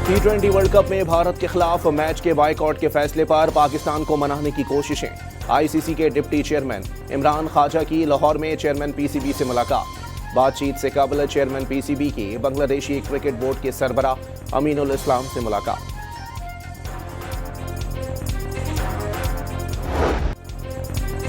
T20 world cup में भारत के खिलाफ मैच के बायकॉट के फैसले पर पाकिस्तान को मनाने की कोशिशें। आईसीसी के डिप्टी चेयरमैन इमरान ख्वाजा की लाहौर में चेयरमैन पीसीबी से मुलाकात। बातचीत से कबल चेयरमैन पीसीबी की बांग्लादेशी क्रिकेट बोर्ड के सरबराह अमीनुल इस्लाम से मुलाकात।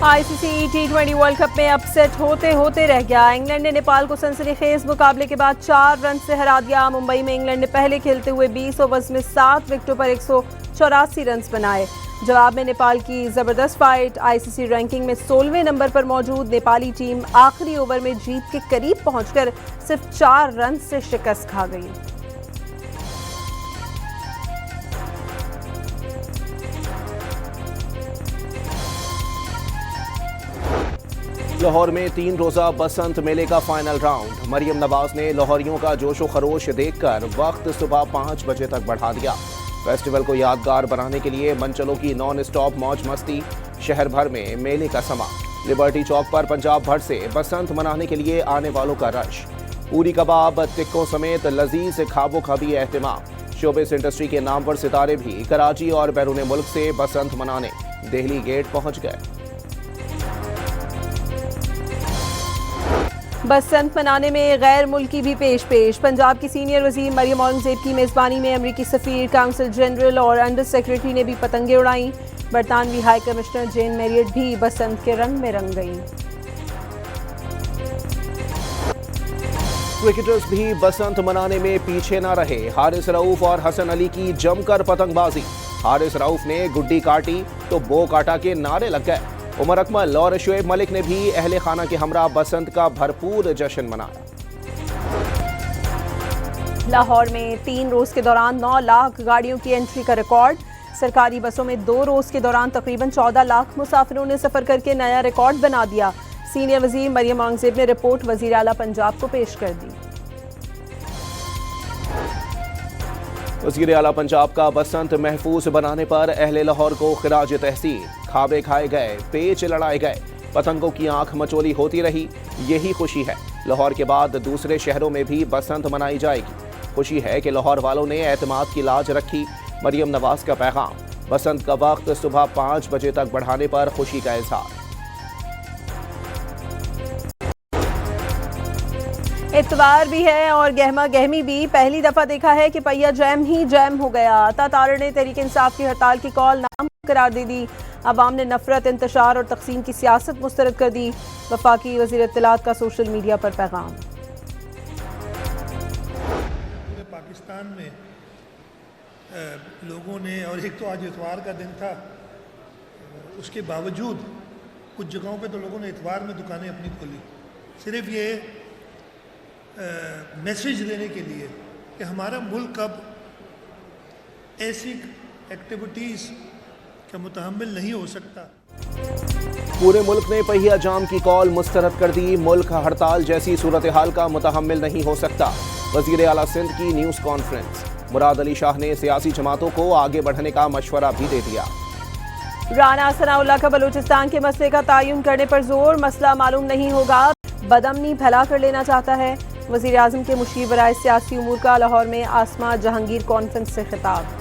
आईसीसी T20 वर्ल्ड कप में अपसेट होते होते रह गया। इंग्लैंड ने नेपाल को सनसनीखेज मुकाबले के बाद 4 रन से हरा दिया। मुंबई में इंग्लैंड ने पहले खेलते हुए 20 ओवर्स में 7 विकेटों पर 184 रन बनाए। जवाब में नेपाल की जबरदस्त फाइट। आईसीसी रैंकिंग में 16वें नंबर पर मौजूद नेपाली टीम आखिरी ओवर में जीत के करीब पहुंचकर सिर्फ 4 रन से शिकस्त खा गई। लाहौर में 3 रोजा बसंत मेले का फाइनल राउंड। मरियम नवाज ने लाहौरियों का जोशो खरोश देखकर वक्त सुबह 5 बजे तक बढ़ा दिया। फेस्टिवल को यादगार बनाने के लिए मंचलों की नॉन स्टॉप मौज मस्ती। शहर भर में मेले का समा। लिबर्टी चौक पर पंजाब भर से बसंत मनाने के लिए आने वालों का रश। पूरी कबाब टिक्कों समेत लजीज खाबो खाबी एहतमाम। शोबिस इंडस्ट्री के नामवर सितारे भी कराची और बैरून मुल्क से बसंत मनाने दिल्ली गेट पहुंच गए। बसंत मनाने में गैर मुल्की भी पेश। पंजाब की सीनियर वजीर मरियम औरंगजेब की मेज़बानी में अमरीकी सफ़ीर, काउंसिल जनरल और अंडर सेक्रेटरी ने भी पतंगे उड़ाई। बरतानवी हाई कमिश्नर जेन मैरियट भी बसंत के रंग में रंग गई। क्रिकेटर्स भी बसंत मनाने में पीछे न रहे। हारिस रऊफ और हसन अली की जमकर पतंगबाजी। हारिस रऊफ ने गुड्डी काटी तो बो काटा के नारे लग गए। उमर अकमल और शुएब मलिक ने भी अहले खाना के हमरा बसंत का भरपूर जश्न मनाया। लाहौर में 3 रोज के दौरान 9 लाख गाड़ियों की एंट्री का रिकॉर्ड। सरकारी बसों में 2 रोज के दौरान तकरीबन 14 लाख मुसाफिरों ने सफर करके नया रिकॉर्ड बना दिया। सीनियर वजीर मरियम औरंगजेब ने रिपोर्ट वजीर आला पंजाब को पेश कर दी। वजीर आला पंजाब का बसंत महफूज बनाने पर अहले लाहौर को खिराज तहसीन। खाबे खाए गए, पेच लड़ाए गए, पतंगों की आंख मचोली होती रही। यही खुशी है। लाहौर के बाद दूसरे शहरों में भी बसंत मनाई जाएगी। खुशी है कि लाहौर वालों ने एतमाद की लाज रखी। मरियम नवाज का पैगाम। बसंत का वक्त सुबह 5 बजे तक बढ़ाने पर खुशी का इजहार। इतवार भी है और गहमा गहमी भी। पहली दफा देखा है कि पहिया जैम ही जैम हो गया। अता तारड़ ने तहरीक इंसाफ की हड़ताल की कॉल नाम करार दे दी। अवाम ने नफरत, इंतशार और तकसीम की सियासत मुस्तरद कर दी। वफाकी वज़ीर इत्तलात का सोशल मीडिया पर पैगाम। पूरे पाकिस्तान में लोगों ने, और एक तो आज इतवार का दिन था, उसके बावजूद कुछ जगहों पे तो लोगों ने इतवार में दुकानें अपनी खोली, सिर्फ ये मैसेज देने के लिए कि हमारा मुल्क अब ऐसी एक्टिविटीज़ का मुतहम्मिल नहीं हो सकता। पूरे मुल्क ने पहिया जाम की कॉल मुस्तरद कर दी। मुल्क हड़ताल जैसी सूरत हाल का मुतहम्मिल नहीं हो सकता। वजीर आला सिंध की न्यूज़ कॉन्फ्रेंस। मुराद अली शाह ने सियासी जमातों को आगे बढ़ने का मशवरा भी दे दिया। राना सनाउल्लाह का बलूचिस्तान के मसले का तयन करने पर जोर। मसला मालूम नहीं होगा, बदअमनी फैला कर लेना चाहता है। वज़ीर आज़म के मुशीर बराए सियासी उमूर का लाहौर में आसमा जहांगीर कॉन्फ्रेंस से खिताब।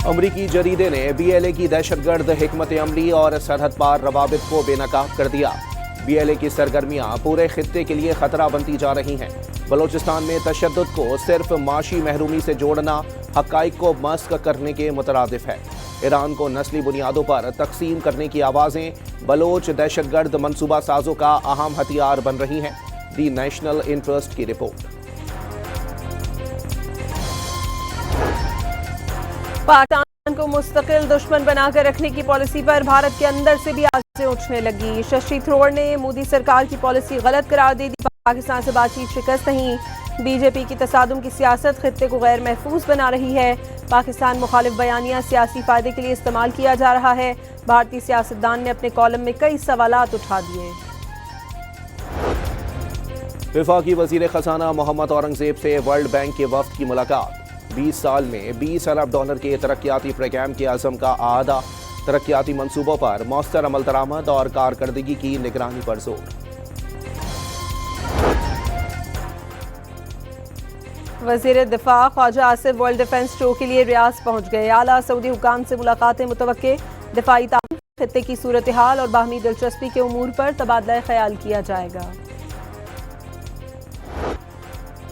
अमरीकी जरीदे ने BLA की दहशतगर्द हिकमत अमली और सरहद पार रवाबित को बेनकाब कर दिया। BLA की सरगर्मियां पूरे खित्ते के लिए खतरा बनती जा रही हैं। बलोचिस्तान में तशद्दुद को सिर्फ माशी महरूमी से जोड़ना हक़ाइक़ को मस्क करने के मुतरादिफ है। ईरान को नस्ली बुनियादों पर तकसीम करने की आवाज़ें बलोच दहशतगर्द मनसूबा साजों का अहम हथियार बन रही हैं। दी नेशनल इंटरेस्ट की रिपोर्ट। पाकिस्तान को मुस्तकिल दुश्मन बनाकर रखने की पॉलिसी पर भारत के अंदर से भी आवाज़ें उठने लगी। शशि थरूर ने मोदी सरकार की पॉलिसी गलत करार दे दी। पाकिस्तान से बातचीत शिकस्त नहीं। बीजेपी की तसादुम की सियासत खित्ते को गैर महफूज बना रही है। पाकिस्तान मुखालिफ बयानिया सियासी फायदे के लिए इस्तेमाल किया जा रहा है। भारतीय सियासतदान ने अपने कॉलम में कई सवालात उठा दिए। वफाकी वजीर खजाना मोहम्मद औरंगजेब से वर्ल्ड बैंक के वफ्द की मुलाकात। 20 साल में $20 अरब के तरक्याती प्रोग्राम के अज़म का आदा। तरक्याती मंसूबों पर मौसर अमल दरामद और कारकर्दगी की निगरानी पर जोर। वज़ीर दिफा Khawaja Asif world defence show के लिए रियाज पहुंच गए। आला सऊदी हुकाम से मुलाकातें मुतवक्के, दिफाई ताउन, खित्ते की सूरत हाल और बाहमी दिलचस्पी के उमूर पर तबादला ख्याल किया जाएगा।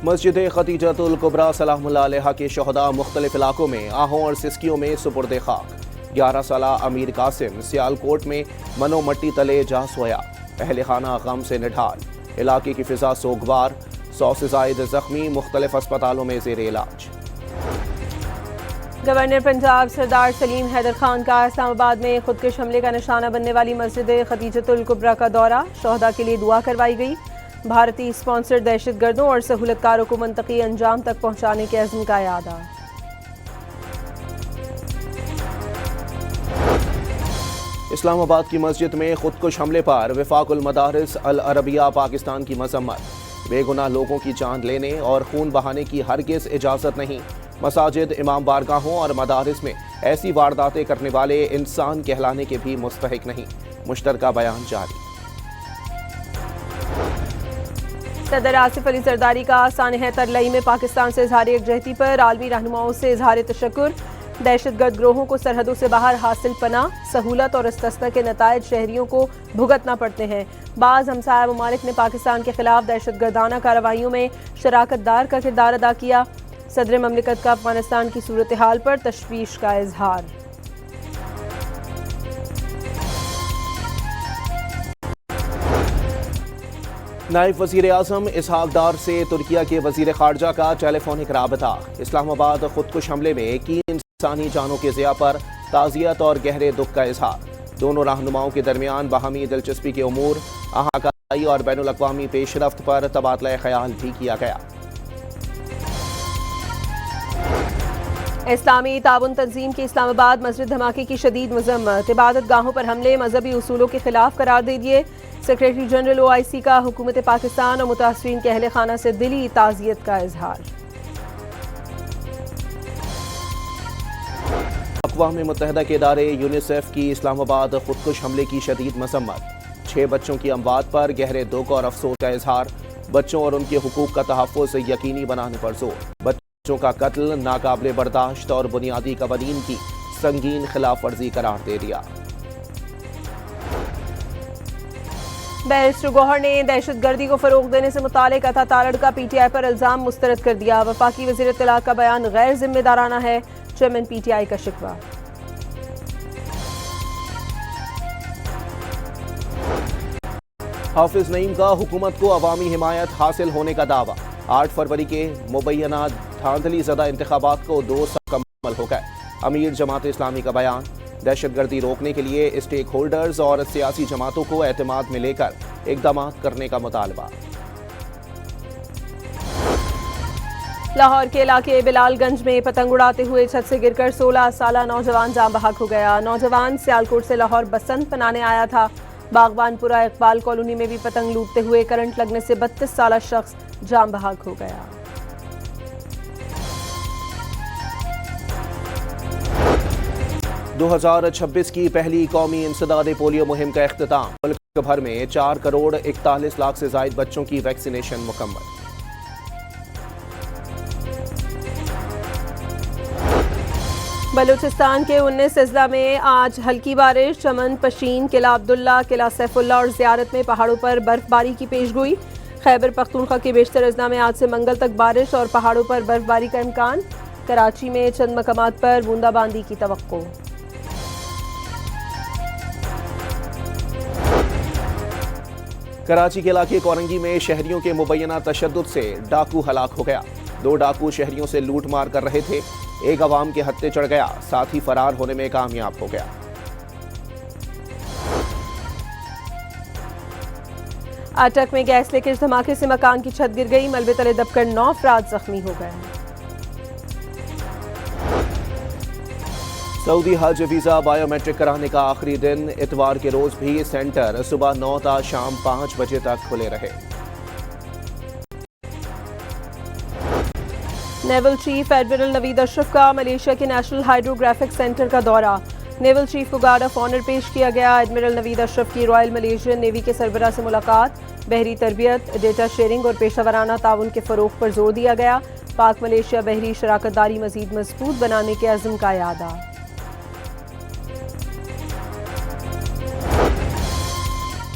मस्जिद खतीजतुल कुबरा सलामुल्लाह अलैहा के शहदा मुख्तलिफ इलाकों में आहों और सिस्कियों में सुपुर्द खाक। 11 साला अमीर कासिम सियालकोट में मनो मट्टी तले जा सोया। अहले खाना गम से निढाल। इलाके की फिजा सोगवार। 100 से जायद जख्मी मुख्तलिफ अस्पतालों में जेर इलाज। गवर्नर पंजाब सरदार सलीम हैदर खान का इस्लामाबाद में खुदकुश हमले का निशाना बनने वाली मस्जिद खतीजतुल कुबरा का दौरा। शहदा के लिए दुआ करवाई गई। भारतीय स्पॉन्सर्ड दहशतगर्दों और सहूलतकारों को मंतकी अंजाम तक पहुंचाने के अज़्म का यादा। इस्लामाबाद की मस्जिद में खुदकुश हमले पर वफाकुल मदारिस अल अरबिया पाकिस्तान की मजम्मत। बेगुनाह लोगों की जान लेने और खून बहाने की हरगिज इजाज़त नहीं। मसाजिद, इमाम बारगाहों और मदारिस में ऐसी वारदातें करने वाले इंसान कहलाने के भी मुस्तहिक नहीं। मुश्तरका बयान जारी। सदर आसिफ अली जरदारी का सानह तरलई में पाकिस्तान से इजहार यकजहती पर आलमी रहनुमाओं से इजहार तशक्कुर। दहशतगर्द ग्रोहों को सरहदों से बाहर हासिल पनाह, सहूलत और इस्तिस्ना के नतायज शहरियों को भुगतना पड़ते हैं। बाज़ हमसाया ममालिक ने पाकिस्तान के खिलाफ दहशतगर्दाना कार्रवाइयों में शराकत दार का किरदार अदा किया। सदर ममलिकत का अफगानिस्तान की सूरत हाल पर तशवीश का इजहार। नायब वज़ीर आज़म इसहाक डार से तुर्किया के वज़ीर ख़ारजा का टेलीफोनिक राबता। इस्लामाबाद खुदकुश हमले में 3 इंसानी जानों के ज़िया पर ताज़ियत और गहरे दुख का इजहार। दोनों रहनुमाओं के दरमियान बाहमी दिलचस्पी के उमूर, आहाकाई और बैनुल अक़वामी पेशरफ्त पर तबादला ख्याल भी किया गया। इस्लामी ताउन तंजीम की इस्लामाबाद मस्जिद धमाके की शदीद मजम्मत। इबादत गाहों पर हमले मजहबी उसूलों के खिलाफ करार दे दिए। सेक्रेटरी जनरल OIC का हुकूमत पाकिस्तान और मुतासरीन के अहले खाना से दिली ताज़ियत का इजहार। अक़वाम मुत्तहिदा के इदारे यूनिसेफ की इस्लामाबाद खुदकुश हमले की शदीद मजम्मत। 6 बच्चों की अमवात पर गहरे दुख और अफसोस का इजहार। बच्चों और उनके हुकूक का तहफ़्फ़ुज़ यकीनी बनाने पर जोर। बच्चों का कत्ल नाकाबिले बर्दाश्त और बुनियादी कवानीन की संगीन खिलाफ वर्जी करार दे दिया। बैरिस्टर गौहर ने दहशतगर्दी को फरोग देने से मुतालिक अता तारड़ का PTI पर इल्जाम मुस्तरद कर दिया। वफाकी वज़ीर इत्तलात का बयान गैर जिम्मेदाराना है, चेयरमैन PTI का शिकवा। हाफिज नईम का हुकूमत को अवामी हिमायत हासिल होने का दावा। 8 फरवरी के मुबैना धांधली ज़दा इंतखाबात को 2 साल मुकम्मल हो गए। अमीर जमात इस्लामी का बयान। दहशतगर्दी रोकने के लिए स्टेक होल्डर्स और सियासी जमातों को एतमाद में लेकर इक़दाम करने का मुतालबा। लाहौर के इलाके बिलालगंज में पतंग उड़ाते हुए छत से गिरकर 16 साला नौजवान जान बहक हो गया। नौजवान सियालकोट से लाहौर बसंत मनाने आया था। बागबानपुरा इकबाल कॉलोनी में भी पतंग लूटते हुए करंट लगने से 32 साला शख्स जान बहक हो गया। दो 2026 की पहली कौमी इंसदाद पोलियो मुहिम का इख्तिताम। मुल्क भर में 4 करोड़ 41 लाख से जायद बच्चों की वैक्सीनेशन मुकम्मल। बलूचिस्तान के 19 अजला में आज हल्की बारिश। चमन, पशीन, किला अब्दुल्ला, किला सैफुल्ला और ज़ियारत में पहाड़ों पर बर्फबारी की पेशगोई। खैबर पख्तूनख्वा के बेशतर अजला में आज से मंगल तक बारिश और पहाड़ों पर बर्फबारी का इम्कान। कराची में चंद मकामात पर बूंदाबांदी की तवक्को। कराची के इलाके कोरंगी में शहरियों के मुबैना तशद्दुद से डाकू हलाक हो गया। 2 डाकू शहरियों से लूट मार कर रहे थे। एक अवाम के हत्थे चढ़ गया, साथ ही फरार होने में कामयाब हो गया। अटक में गैस लीकेज धमाके से मकान की छत गिर गई। मलबे तले दबकर 9 अफराद जख्मी हो गए। सऊदी हज वीज़ा बायोमेट्रिक कराने का आखिरी दिन। इतवार के रोज भी सेंटर सुबह 9 ता शाम 5 बजे तक खुले रहे। Naval chief admiral Naveed Ashraf का मलेशिया के नेशनल हाइड्रोग्राफिक सेंटर का दौरा। नेवल चीफ को गार्ड ऑफ ऑनर पेश किया गया। एडमिरल नवीद अशरफ की रॉयल मलेशियन नेवी के सरबराह से मुलाकात। बहरी तरबियत, डेटा शेयरिंग और पेशा वराना ताउन के फ़रोग़ पर जोर दिया गया। पाक मलेशिया बहरी शराकतदारी मजीद मजबूत बनाने के अज़्म का यादा।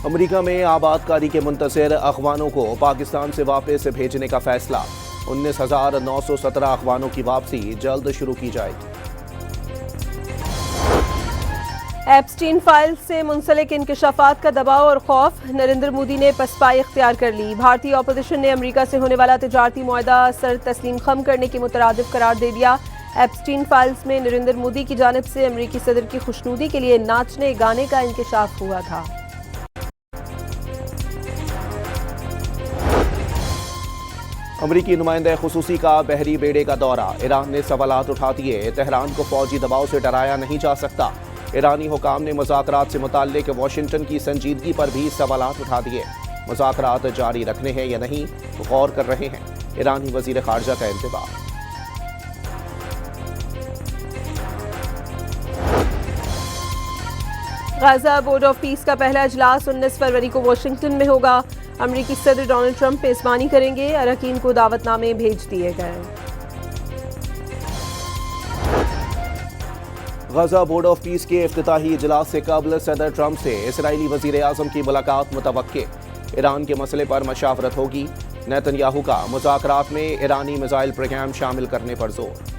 अमेरिका में आबादकारी के मुंतशिर अखवानों को पाकिस्तान से वापस भेजने का फैसला। 19,917 अखवानों की वापसी जल्द शुरू की जाएगी। एप्स्टीन फाइल से मुंसलिक इंकशाफात का दबाव और खौफ, नरेंद्र मोदी ने पसपाई इख्तियार कर ली। भारतीय अपोजिशन ने अमेरिका से होने वाला तिजारती मुआहदा सर तस्लीम खम करने के मुतरादिफ करार दे दिया। एप्स्टीन फाइल्स में नरेंद्र मोदी की जानिब से अमेरिकी सदर की खुशनुदी के लिए नाचने गाने का इंकशाफ हुआ था। अमरीकी नुमाइंदा खुसूसी का बहरी बेड़े का दौरा। ईरान ने सवालात उठा दिए, तेहरान को फौजी दबाव से डराया नहीं जा सकता। ईरानी हुकाम ने मुज़ाकरात से मुताल्लिक वाशिंगटन की संजीदगी पर भी सवालात उठा दिए। मुज़ाकरात जारी रखने हैं या नहीं गौर कर रहे हैं, ईरानी वज़ीर ख़ारजा का इंतबाह। गाज़ा बोर्ड ऑफ पीस का पहला इजलास 19 फरवरी को वाशिंगटन में होगा। अमेरिकी सदर डोनाल्ड ट्रंप मेज़बानी करेंगे। अरकान को दावतनामे भेज दिए गए। गाज़ा बोर्ड ऑफ पीस के इफ्तिताही इजलास से कबल सदर ट्रंप से इसराइली वज़ीर आज़म की मुलाकात मुतवक्के। ईरान के मसले पर मशावरत होगी। नेतन्याहू का मुज़ाकरात में ईरानी मिसाइल प्रोग्राम शामिल करने पर जोर।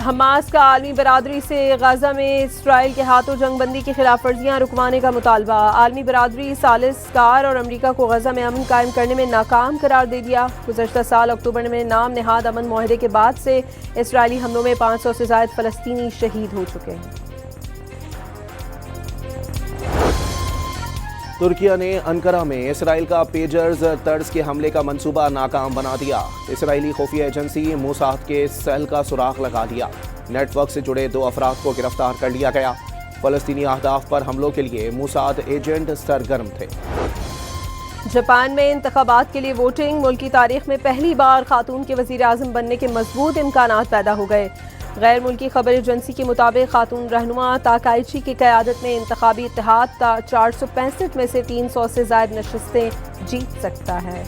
हमास का आलमी बरादरी से गाज़ा में इसराइल के हाथों जंगबंदी की खिलाफ वर्जियाँ रुकवाने का मुतालबा। आलमी बरादरी सालिसकार और अमरीका को गाज़ा में अमन कायम करने में नाकाम करार दे दिया। गुज़श्ता साल अक्टूबर में नाम नहाद अमन मुआहदे के बाद से इसराइली हमलों में 500 से ज़ायद फ़लस्तीनी शहीद हो चुके हैं। तुर्किया ने अंकारा में इसराइल का पेजर्स तर्ज के हमले का मंसूबा नाकाम बना दिया। इसराइली खुफिया एजेंसी मोसाद के सेल का सुराग लगा दिया। नेटवर्क से जुड़े 2 अफराद को गिरफ्तार कर लिया गया। फलस्तीनी अहदाफ पर हमलों के लिए मोसाद एजेंट सरगर्म थे। जापान में इंतखाबात के लिए वोटिंग। मुल्क की तारीख में पहली बार खातून के वज़ीर आज़म बनने के मजबूत इम्कानात पैदा हो गए। गैर मुल्की खबर एजेंसी के मुताबिक खातून रहनुमा ताकाइची की क़यादत में इंतखाबी इत्तेहाद 465 में से 300 से ज़ायद नशिस्तें जीत सकता है।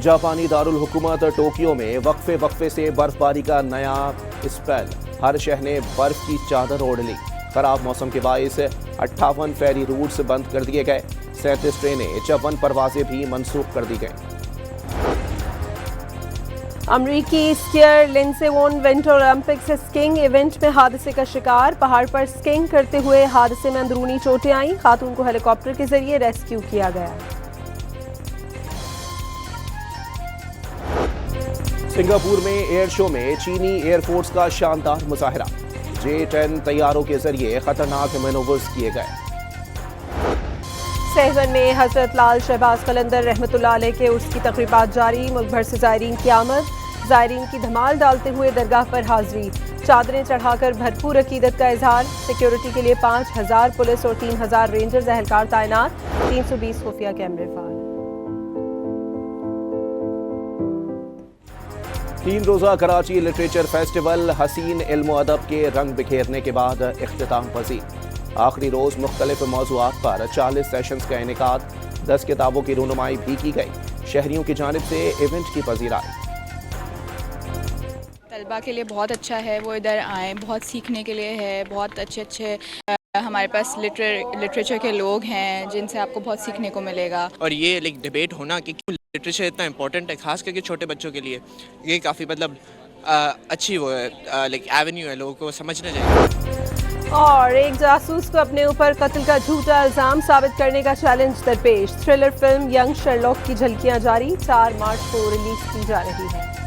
जापानी दारुल हुकूमत टोक्यो में वक्फे से बर्फबारी का नया स्पेल। हर शहर ने बर्फ की चादर ओढ़ ली। खराब मौसम के बायस 58 फेरी रूट्स बंद कर दिए गए। 37 ट्रेनें 54 परवाजें भी मनसूख कर दी गईं। अमरीकी स्कीयर लिंडसे वोन विंटर ओलंपिक्स स्कीइंग इवेंट में हादसे का शिकार। पहाड़ पर स्कीइंग करते हुए हादसे में अंदरूनी चोटें आईं। खातून को हेलीकॉप्टर के जरिए रेस्क्यू किया गया। सिंगापुर में एयर शो में चीनी एयरफोर्स का शानदार मुजाहरा। J-10 तैयारों के जरिए खतरनाक मैनोवर्स किए गए। सहवन में हजरत लाल शहबाज कलंदर रहमतुल्लाह अलैह के उर्स की तकरीबात जारी। मुल्क भर से ज़ायरीन की आमद। ज़ायरीन की धमाल डालते हुए दरगाह पर हाजिरी। चादरें चढ़ाकर भरपूर अकीदत का इजहार। सिक्योरिटी के लिए 5,000 पुलिस और 3,000 रेंजर्स एहलकार तैनात। 320 खुफिया कैमरे फाल। 3 रोज़ा कराची लिटरेचर फेस्टिवल हसीन इल्म अदब के रंग बिखेरने के बाद इख्तिताम पजीर। आखिरी रोज मुख्तलिफ मौज़ूआत पर 40 सेशंस का इनेकाद। 10 किताबों की रूनुमाई भी की गई। शहरियों की जानिब से इवेंट की पजीराई। तलबा के लिए बहुत अच्छा है, वो इधर आए, बहुत सीखने के लिए है। बहुत अच्छे हमारे पास लिटरेचर के लोग हैं जिनसे आपको बहुत सीखने को मिलेगा। और ये डिबेट होना कि क्यों लिटरेचर इतना इम्पोर्टेंट है, खास करके छोटे बच्चों के लिए, ये काफ़ी अच्छी वो है एवेन्यू है, लोगों को समझना चाहिए। और एक जासूस को अपने ऊपर कत्ल का झूठा इल्जाम साबित करने का चैलेंज दरपेश। थ्रिलर फिल्म यंग शर्लॉक की झलकियां जारी। 4 मार्च को रिलीज की जा रही है।